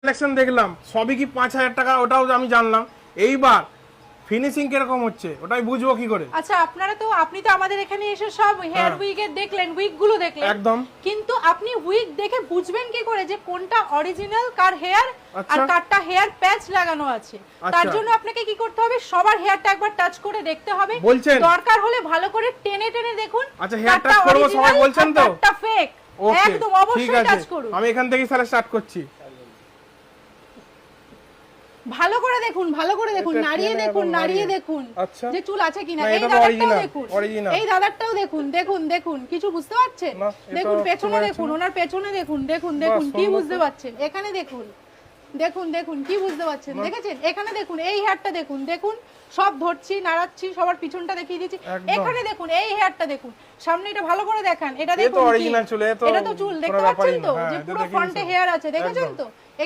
Collection দেখলাম সবই কি 5000 টাকা, ওটাও আমি জানলাম। এইবার ফিনিশিং কিরকম হচ্ছে ওটাই বুঝবো কি করে? আচ্ছা আপনি তো আমাদের এখানে এসে সব হেয়ার উইগের দেখলেন, উইগ গুলো দেখলেন একদম, কিন্তু আপনি উইগ দেখে বুঝবেন কি করে যে কোনটা অরিজিনাল কার হেয়ার আর কারটা হেয়ার প্যাচ লাগানো আছে? তার জন্য আপনাকে কি করতে হবে, সবার হেয়ারটা একবার টাচ করে দেখতে হবে। দরকার হলে ভালো করে টেনে টেনে দেখুন। আচ্ছা হেয়ার টাচ করব সবাই বলছেন তো? কারটা ফেক, একদম অবশ্যই টাচ করুন। আমি এখান থেকেই তাহলে স্টার্ট করছি। ভালো করে দেখুন, ভালো করে দেখুন, নাড়িয়ে দেখুন, নাড়িয়ে দেখুন যে চুল আছে কিনা। এই দাদারটাও দেখুন, এই দাদারটাও দেখুন, দেখুন দেখুন কিছু বুঝতে পারছেন? দেখুন পেছনে দেখুন, ওনার পেছনে দেখুন, দেখুন দেখুন কি বুঝতে পারছেন? এখানে দেখুন, দেখুন দেখুন কি বুঝতে পারছেন? দেখেছেন? এখানে দেখুন, এই হেয়ারটা দেখুন, দেখুন সব ধরছি নাড়াচ্ছি, সবার পিছনটা দেখিয়ে দিচ্ছি। এখানে দেখুন, এই হেয়ারটা দেখুন, সামনে এটা ভালো করে দেখান, এটা দেখুন, এটা তো চুল দেখতে পাচ্ছেন তো যে পুরো ফ্রন্টে হেয়ার আছে, দেখেছেন তো?